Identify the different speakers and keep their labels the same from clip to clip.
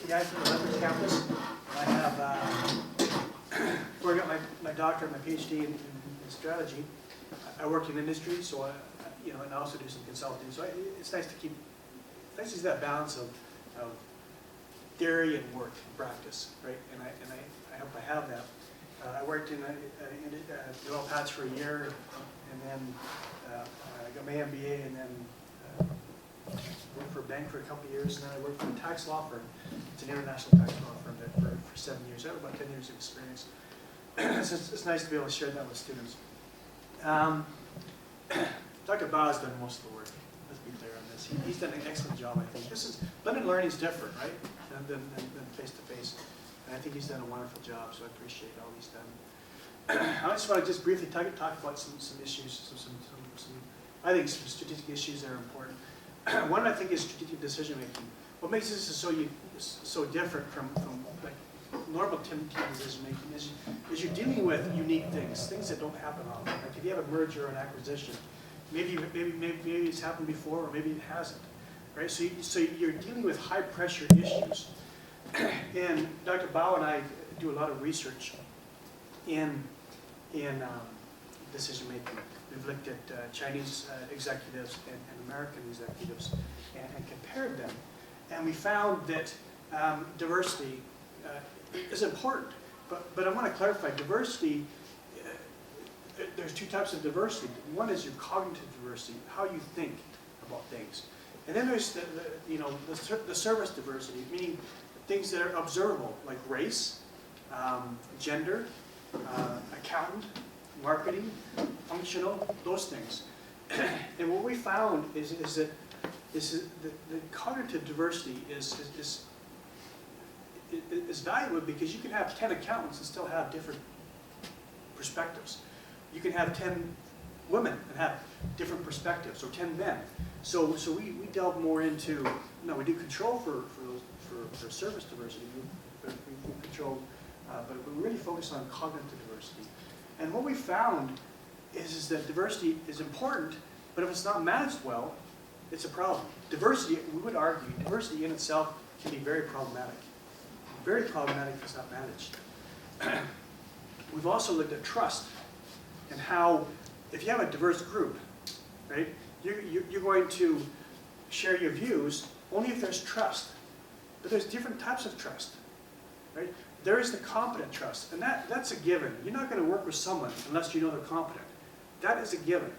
Speaker 1: guy from the Leverage campus. I have, before I got my doctorate, my PhD in strategy, I worked in industry, so and I also do some consulting. So it's nice to keep, nice to see that balance of theory and work and practice, right? And I hope I have that. I worked in the oil patch for a year, and then I got my MBA, and then worked for a bank for a couple of years, and then I worked for a tax law firm. It's an international tax law firm that for 7 years. I have about 10 years of experience. So it's nice to be able to share that with students. Dr. Bao has done most of the work. Let's be clear on this. He's done an excellent job, I think. Blended learning is different, right, than face-to-face. And I think he's done a wonderful job, so I appreciate all he's done. I just want to just briefly talk about some issues, I think some strategic issues that are important. One, I think, is strategic decision making. What makes this so different from like normal team decision making is you're dealing with unique things that don't happen often. Like if you have a merger or an acquisition, maybe it's happened before, or maybe it hasn't, right? So you're dealing with high pressure issues. And Dr. Bao and I do a lot of research in decision making. We've looked at Chinese executives and American executives and compared them. And we found that diversity is important. But I want to clarify, diversity, there's two types of diversity. One is your cognitive diversity, how you think about things. And then there's the service diversity, meaning things that are observable, like race, gender, accountant, marketing, functional, those things. And what we found is that the cognitive diversity is valuable because you can have 10 accountants and still have different perspectives. You can have 10 women and have different perspectives, or 10 men. So we delve more into, we do control for service diversity, we control, but we really focus on cognitive diversity. And what we found is that diversity is important, but if it's not managed well, it's a problem. Diversity, we would argue, diversity in itself can be very problematic. Very problematic if it's not managed. We've also looked at trust and how, if you have a diverse group, right, you're going to share your views only if there's trust. But there's different types of trust, right? There is the competent trust, and that's a given. You're not going to work with someone unless you know they're competent. That is a given,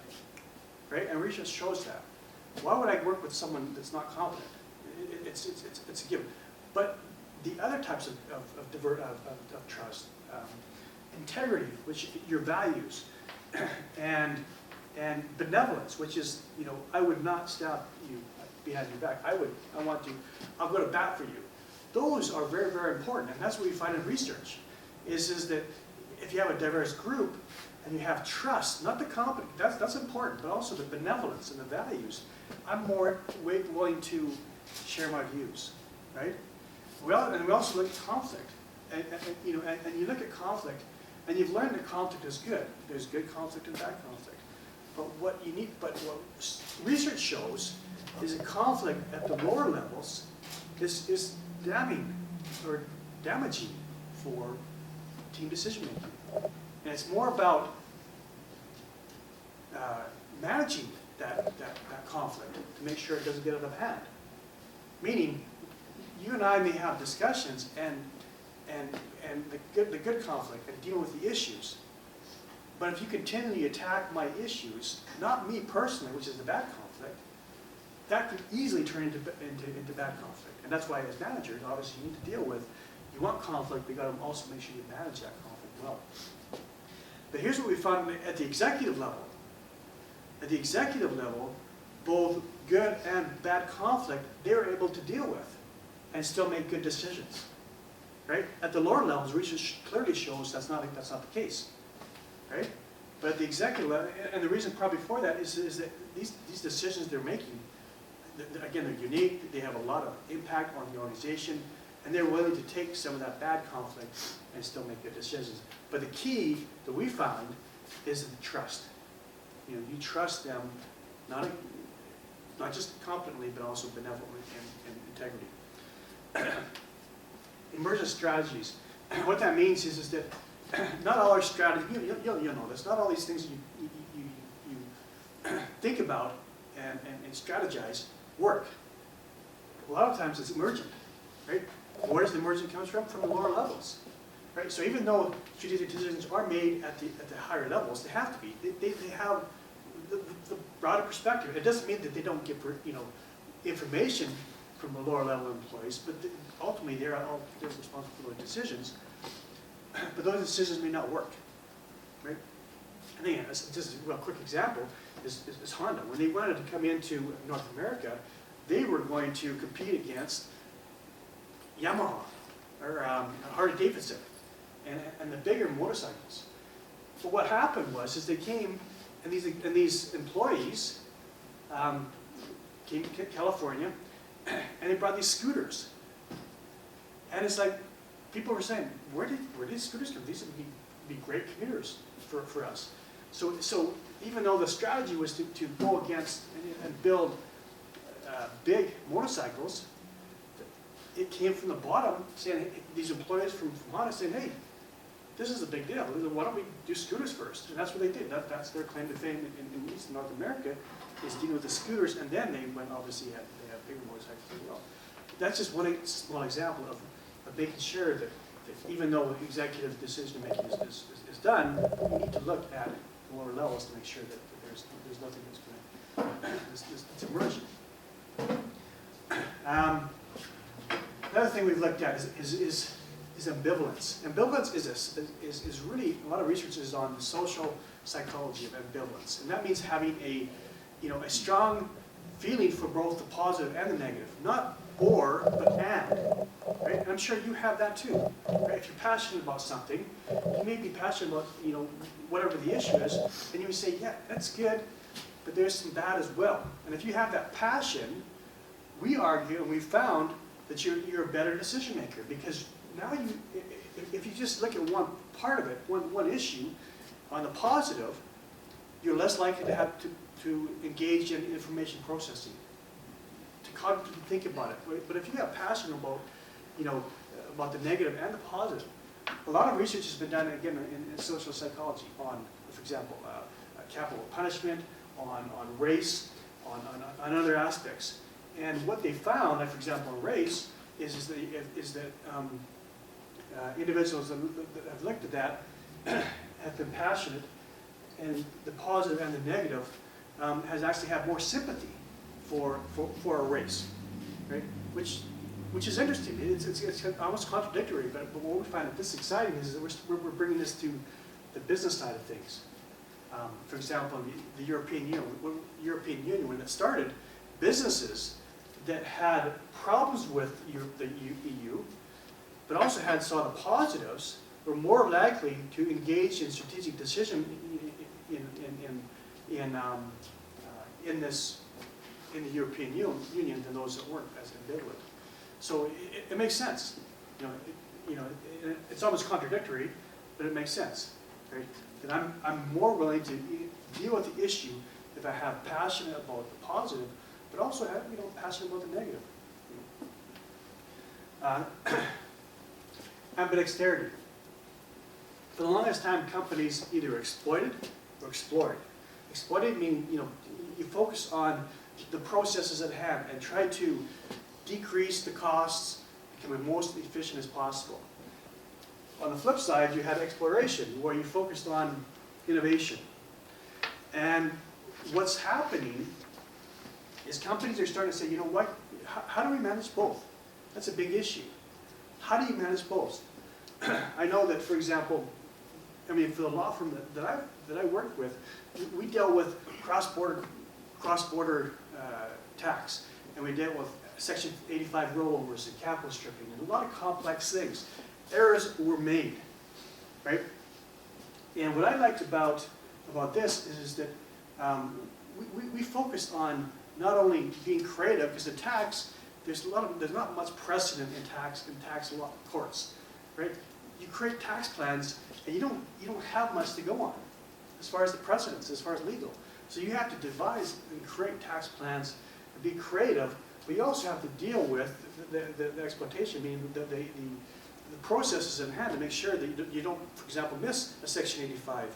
Speaker 1: right? And research shows that. Why would I work with someone that's not competent? It's a given. But the other types of trust, integrity, which your values, and benevolence, which is, I would not stab you behind your back. I'll go to bat for you. Those are very, very important, and that's what we find in research, is that if you have a diverse group and you have trust, not the competence, that's important, but also the benevolence and the values, I'm more willing to share my views, right? And we also look at conflict, and you look at conflict, and you've learned that conflict is good. There's good conflict and bad conflict. But what research shows is that conflict at the lower levels is damaging for team decision making. And it's more about managing that conflict to make sure it doesn't get out of hand. Meaning, you and I may have discussions and the good conflict and deal with the issues. But if you continually attack my issues, not me personally, which is the bad conflict, that could easily turn into bad conflict. And that's why as managers, obviously, you need to deal with, you want conflict, but you got to also make sure you manage that conflict well. But here's what we found at the executive level. At the executive level, both good and bad conflict, they were able to deal with and still make good decisions. Right? At the lower levels, research clearly shows that's not the case. Right? But at the executive level, and the reason probably for that is that these decisions they're making, again, they're unique, they have a lot of impact on the organization, and they're willing to take some of that bad conflict and still make good decisions. But the key that we found is the trust. You trust them, not just competently, but also benevolently and integrity. emergent strategies. What that means is that not all our strategies, you'll know this, not all these things you think about and strategize work. A lot of times it's emergent, right? Where does the emergent come from? From the lower levels, right? So even though strategic decisions are made at the higher levels, they have to be. They have the broader perspective. It doesn't mean that they don't get information from the lower level employees, but ultimately they're responsible for those decisions. But those decisions may not work, right? And again, just a real quick example is Honda. When they wanted to come into North America, they were going to compete against Yamaha or Harley-Davidson and the bigger motorcycles. But what happened was they came, and these employees came to California, and they brought these scooters. And it's like, people were saying, where did these scooters come? These would be great commuters for us. So even though the strategy was to go against and build big motorcycles, it came from the bottom, saying, these employees from Honda saying, hey, this is a big deal. Why don't we do scooters first? And that's what they did. That's their claim to fame in East North America, is dealing with the scooters, and then they went, obviously, they have bigger motorcycles as well. That's just one small example of making sure that even though executive decision making is done, you need to look at lower levels to make sure that there's nothing that's going to, it's emergent. Another thing we've looked at is ambivalence. Ambivalence is really, a lot of research is on the social psychology of ambivalence, and that means having a strong feeling for both the positive and the negative, not or, but and. Right? And I'm sure you have that too. Right? If you're passionate about something, you may be passionate about whatever the issue is, and you would say, yeah, that's good, but there's some bad as well. And if you have that passion, we argue and we found that you're a better decision maker, because now if you just look at one part of it, one issue, on the positive, you're less likely to have to engage in information processing, to cognitively think about it. But if you have passion about, about the negative and the positive, a lot of research has been done, again, in social psychology on, for example, capital punishment, on race, on other aspects. And what they found, like for example, in race, is that individuals that have looked at that have been passionate, and the positive and the negative has actually had more sympathy for a race, right? Which is interesting. It's almost contradictory, but what we find that's exciting is that we're bringing this to the business side of things. For example, the European Union, when it started, businesses that had problems with the EU, but also saw the positives, were more likely to engage in strategic decision in the European Union than those that weren't as ambivalent. So it makes sense. It's almost contradictory, but it makes sense, right? That I'm more willing to deal with the issue if I have passion about the positive, but also have passion about the negative. Ambidexterity. For the longest time, companies either exploited or explored. Exploited means you focus on the processes at hand and try to decrease the costs, become as most efficient as possible. On the flip side, you had exploration, where you focused on innovation. And what's happening is companies are starting to say, what? How do we manage both? That's a big issue. How do you manage both? I know that, for example, for the law firm that I worked with, we dealt with cross-border tax, and we dealt with Section 85 rollovers and capital stripping, and a lot of complex things. Errors were made, right? And what I liked about this is that we focused on not only being creative, because the tax, there's not much precedent in tax law courts, right? You create tax plans, and you don't have much to go on as far as the precedents, as far as legal. So you have to devise and create tax plans and be creative, but you also have to deal with the exploitation, meaning the processes in hand to make sure that you don't, for example, miss a Section 85,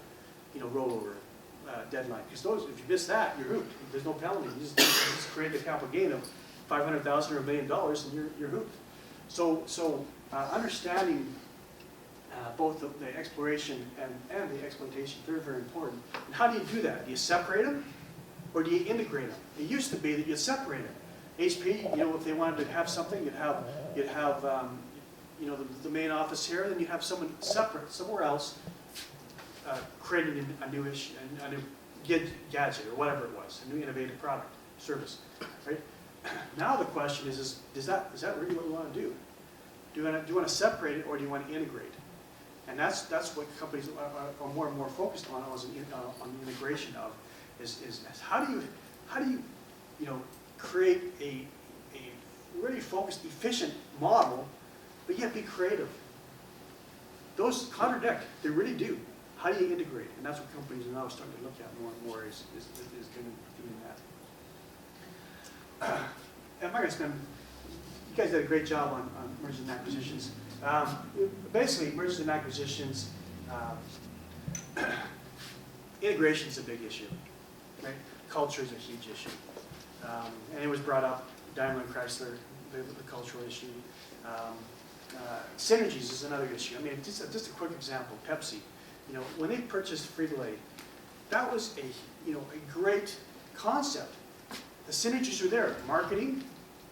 Speaker 1: rollover deadline. Because if you miss that, you're hooped. There's no penalty. You just create a capital gain of $500,000 or $1 million, and you're hooped. So understanding both the exploration and the exploitation, very, very important. And how do you do that? Do you separate them, or do you integrate them? It used to be that you'd separate them. HP, if they wanted to have something, you'd have the main office here, and then you'd have someone separate somewhere else creating a new issue, a new gadget or whatever it was, a new innovative product, service, right? Now the question is that really what we want to do? Do you want to separate it, or do you want to integrate? And that's what companies are more and more focused on the integration of is how do you create a really focused, efficient model, but yet be creative. Those contradict, they really do. How do you integrate? And that's what companies are now starting to look at more and more is doing that. I'm not going to spend, you guys did a great job on mergers and acquisitions. Basically, mergers and acquisitions, integration is a big issue, right? Culture is a huge issue. And it was brought up, Daimler and Chrysler, the cultural issue. Synergies is another issue. I mean, just a quick example, Pepsi. When they purchased Frito-Lay, that was a great concept. The synergies are there. Marketing,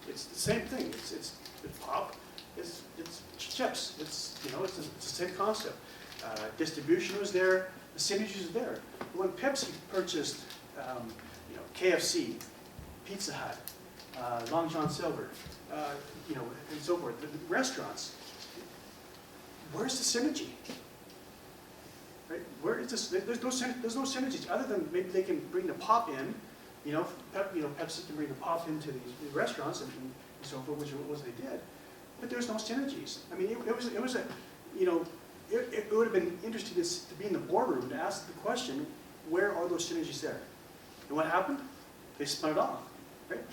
Speaker 1: it's the same thing. It's pop, it's chips. It's the same concept. Distribution was there. The synergies are there. When Pepsi purchased, KFC, Pizza Hut, Long John Silver, and so forth, the restaurants, where's the synergy? Right? Where is this? There's no synergies other than maybe they can bring the pop in. Pepsi can bring the pop into these restaurants and so forth, which was they did. But there's no synergies. I mean, it would have been interesting to be in the boardroom to ask the question, where are those synergies there? And what happened? They spun it off, right?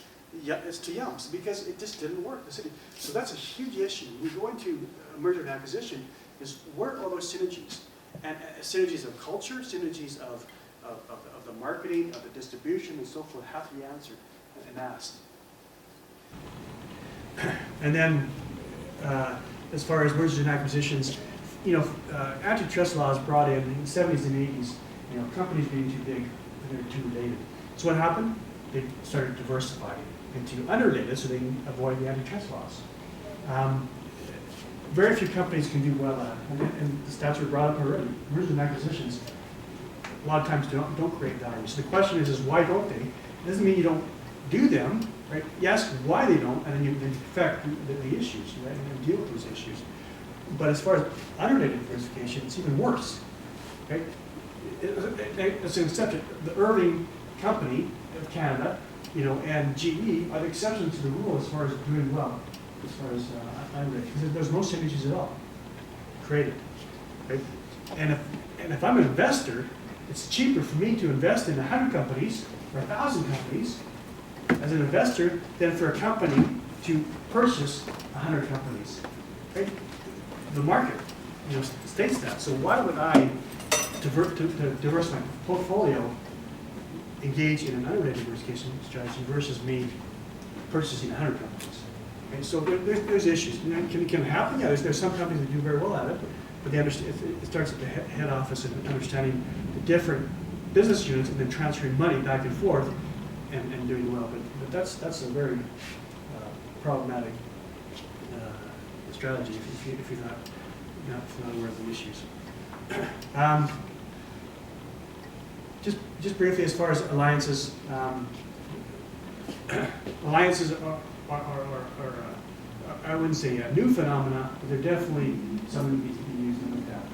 Speaker 1: Yeah, it's to Yums because it just didn't work. So that's a huge issue. When we go into a merger and acquisition, is where are those synergies? And synergies of culture, synergies of the marketing, of the distribution, and so forth have to be answered and asked. And then, as far as mergers and acquisitions, antitrust laws brought in the 70s and 80s, companies being too big, they're too related. So what happened? They started diversifying into unrelated so they can avoid the antitrust laws. Very few companies can do well at it, and the stats were brought up already. Mergers and acquisitions, a lot of times don't create value. So the question is why don't they? It doesn't mean you don't do them, right? You ask why they don't, and then you perfect the issues, right? And then deal with those issues. But as far as unrelated diversification, it's even worse, right? It's an exception. The Irving Company of Canada, and GE are the exception to the rule as far as doing well, as far as unrelated, because there's no synergies at all created, right? And if I'm an investor, it's cheaper for me to invest in 100 companies or 1,000 companies as an investor than for a company to purchase 100 companies, right? The market, states that. So why would I to diversify my portfolio engage in an unrelated diversification strategy versus me purchasing 100 companies? Okay, so there's issues. Can it happen? Yeah, there's some companies that do very well at it, but they understand, it starts at the head office and understanding the different business units and then transferring money back and forth and doing well. But that's a very problematic strategy if you're not aware of the issues. Just briefly, as far as alliances, alliances are I wouldn't say a new phenomena, but they're definitely something that needs to be used and looked at.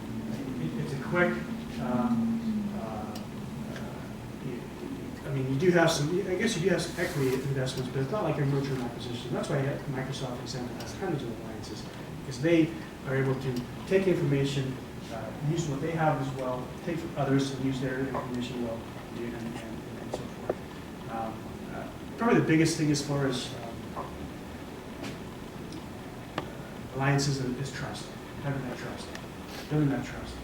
Speaker 1: It's a quick, I mean, you do have some, I guess you do have some equity investments, but it's not like a merger and acquisition. That's why Microsoft, for example, has hundreds of alliances, because they are able to take information, use what they have as well, take from others and use their information well, and so forth. Probably the biggest thing as far as alliances is trust. having that trust, building that trust.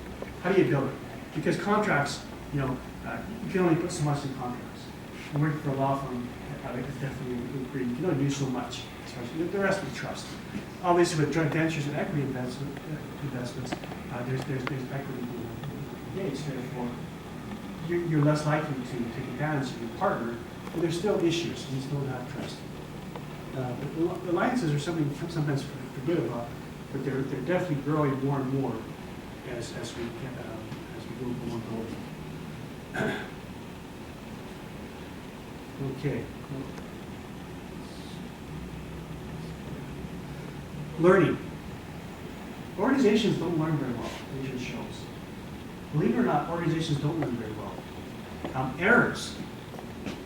Speaker 1: How do you build it? Because contracts, you can only put so much in contracts. And working for a law firm, I could definitely agree. You can only do so much. Especially the rest of trust. Obviously, with joint ventures and equity investments, there's equity engaged. Therefore, you're less likely to take advantage of your partner, but there's still issues. You still have trust. The alliances are something we sometimes forget about, but they're definitely growing more and more as we go forward. Okay. Learning. Organizations don't learn very well, Asia shows. Believe it or not, organizations don't learn very well. Errors.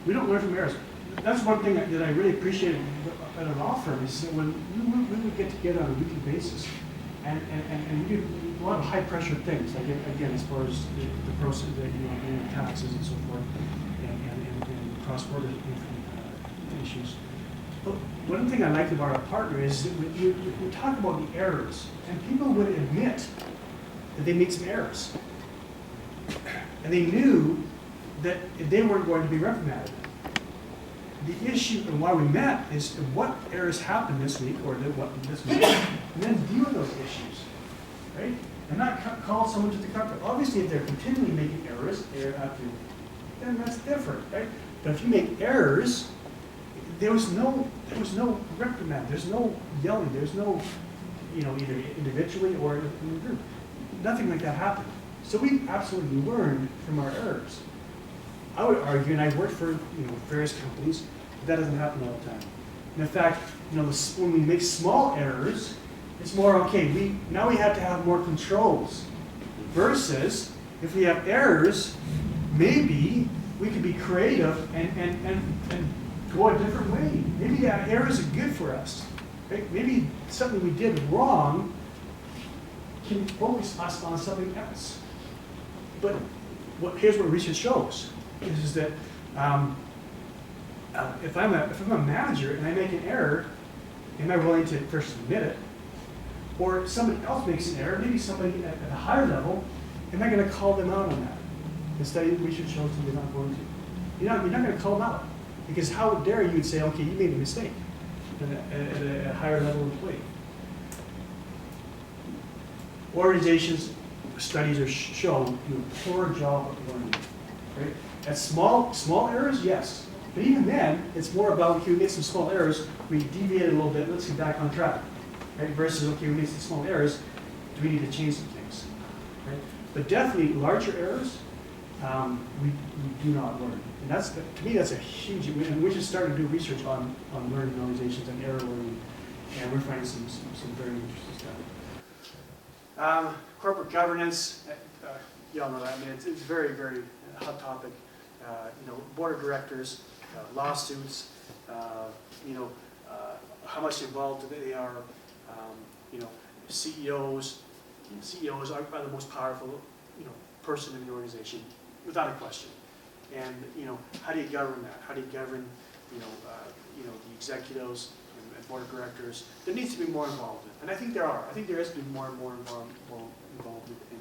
Speaker 1: We don't learn from errors. That's one thing that I really appreciated at a law firm is that when we would get together on a weekly basis and we do a lot of high pressure things, like again, as far as the process, taxes and so forth, and cross-border issues. But one thing I liked about our partner is that we talk about the errors, and people would admit that they made some errors. And they knew that they weren't going to be reprimanded. The issue and why we met is what errors happened this week or this week, and then deal with those issues, right? And not call someone to the carpet. Obviously, if they're continually making errors, then that's different, right? But if you make errors, there was no reprimand. There's no yelling. There's no, either individually or in a group. Nothing like that happened. So we absolutely learned from our errors. I would argue, and I've worked for various companies, that doesn't happen all the time. And in fact, when we make small errors, it's more okay. Now we have to have more controls. Versus, if we have errors, maybe we could be creative and go a different way. Maybe that errors are good for us. Right? Maybe something we did wrong can focus us on something else. But here's what research shows: is that if I'm a manager and I make an error, am I willing to first admit it? Or somebody else makes an error, maybe somebody at a higher level, am I going to call them out on that? The study research shows that you're not going to. You're not going to call them out. Because how dare you say, okay, you made a mistake at a higher level employee. Organizations, studies are shown do a poor job of learning. Right? At small errors, yes. But even then, it's more about, okay, we made some small errors, we deviated a little bit, let's get back on track. Right? Versus, okay, we made some small errors, do we need to change some things? Right? But definitely, larger errors, we do not learn. And to me, that's a huge, and we're just starting to do research on learning organizations and error learning, and we're finding some very interesting stuff. Corporate governance, you all know that. I mean, it's very, very hot topic. Board of directors, lawsuits, how much involved they are. CEOs. CEOs are the most powerful, person in the organization, without a question. And how do you govern that? How do you govern, the executives and board of directors? There needs to be more involvement, and I think there are. I think there is to be more and more involvement in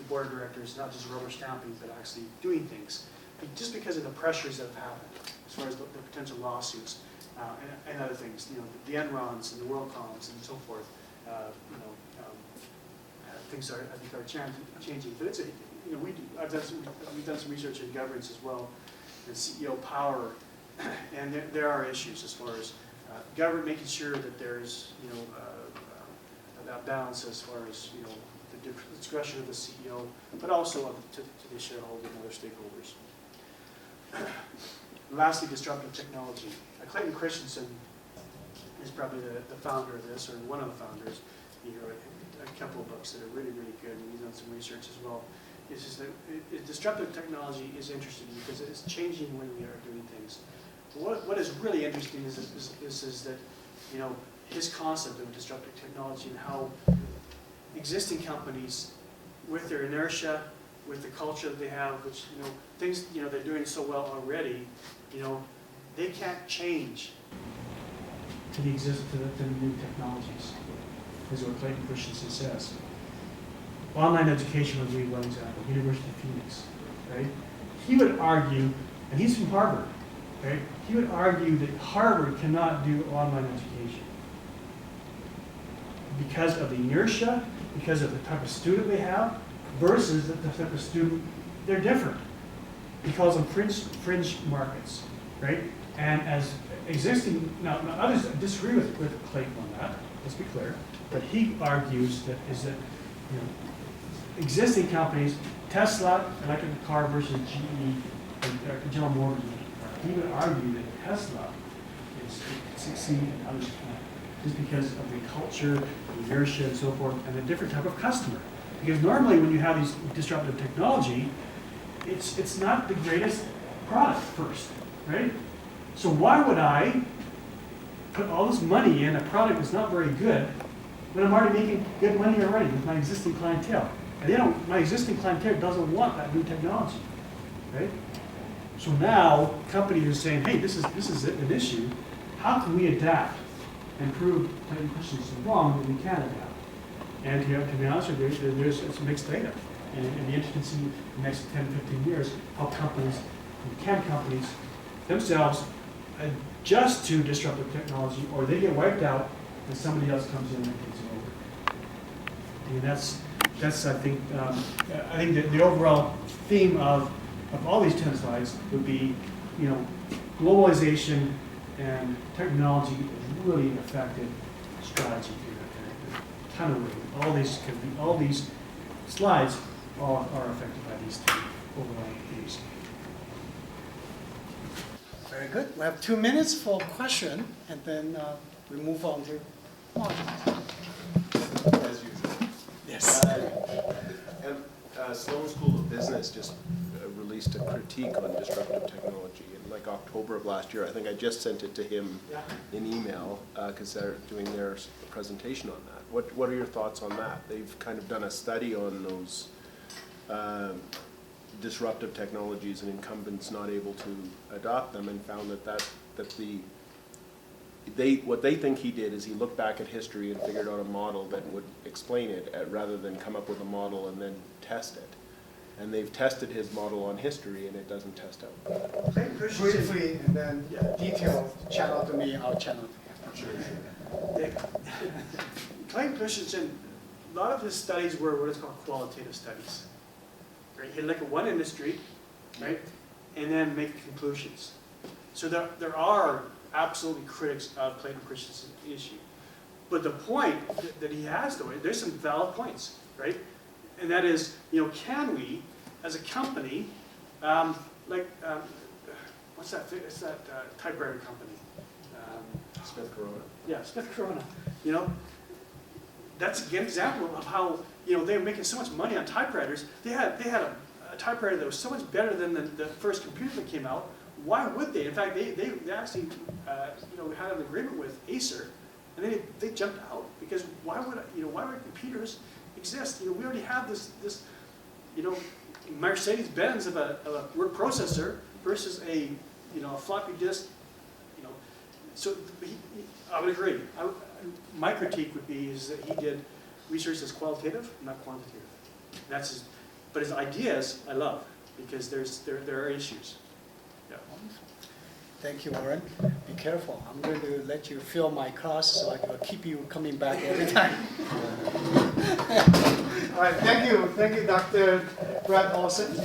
Speaker 1: board of directors, not just rubber stamping, but actually doing things. Just because of the pressures that have happened, as far as the potential lawsuits and other things, the Enrons and the WorldComs and so forth. Things I think are changing, but it's we've done some research in governance as well, and CEO power, and there are issues as far as government making sure that there's that balance as far as the discretion of the CEO, but also to the shareholder and other stakeholders. Lastly, disruptive technology. Clayton Christensen is probably the founder of this, or one of the founders. He wrote a couple of books that are really, really good, and he's done some research as well. It's just that disruptive technology is interesting because it's changing the way we are doing things. What is really interesting is that his concept of disruptive technology and how existing companies, with their inertia, with the culture that they have, which things they're doing so well already, they can't change to the new technologies.
Speaker 2: is what Clayton Christensen says. Online education would be one example, University of Phoenix, right? He would argue, and he's from Harvard, right? He would argue that Harvard cannot do online education because of the inertia, because of the type of student they have, versus the type of student, they're different. He calls them fringe markets, right? And as existing, now others disagree with Clayton on that, let's be clear, but he argues that existing companies, Tesla, electric car versus GE, and General Motors, he would argue that Tesla is succeed and others can't, just because of the culture, the inertia, and so forth, and a different type of customer. Because normally when you have these disruptive technology, it's not the greatest product first, right? So why would I put all this money in a product that's not very good when I'm already making good money already with my existing clientele? And my existing clientele doesn't want that new technology, right? So now companies are saying, hey, this is an issue. How can we adapt and prove Clayton Christensen wrong that we can adapt? And to be honest with you, it's mixed data. And it'd be interesting to see in the next 10, 15 years how companies themselves adjust to disruptive technology, or they get wiped out and somebody else comes in and takes it over. And that's I think that the overall theme of all these 10 slides would be, globalization and technology is really an effective strategy here. A ton of ways. All these slides all are affected by these three overall themes.
Speaker 3: Very good. We have 2 minutes for question, and then we move on to Mark.
Speaker 4: As usual.
Speaker 3: Yes.
Speaker 4: Sloan School of Business just released a critique on disruptive technology in like October of last year. I think I just sent it to him in email because they're doing their presentation on that. What are your thoughts on that? They've kind of done a study on those disruptive technologies and incumbents not able to adopt them, and found what they think he did is he looked back at history and figured out a model that would explain it rather than come up with a model and then test it. And they've tested his model on history and it doesn't test out.
Speaker 3: Briefly, and then detail, channel to me, I'll channel to you.
Speaker 1: Sure. Clayton Christensen, a lot of his studies were what is called qualitative studies. Right? He'd look at one industry, right, and then make conclusions. So there are absolutely critics of Clayton Christensen's issue. But the point that he has, though, there's some valid points, right? And that is, can we, as a company, what's that? It's that typewriter company.
Speaker 4: Smith Corona.
Speaker 1: Yeah, Smith Corona. That's an example of how they were making so much money on typewriters. They had a typewriter that was so much better than the first computer that came out. Why would they? In fact, they actually had an agreement with Acer, and then they jumped out because why would computers exist? We already have this Mercedes-Benz of a word processor versus a floppy disk. So I would agree. My critique would be is that he did research that's qualitative, not quantitative. But his ideas I love because there are issues. Yeah.
Speaker 3: Thank you, Warren. Be careful. I'm going to let you fill my class so I can keep you coming back every time. All right, thank you, Dr. Brad Olson.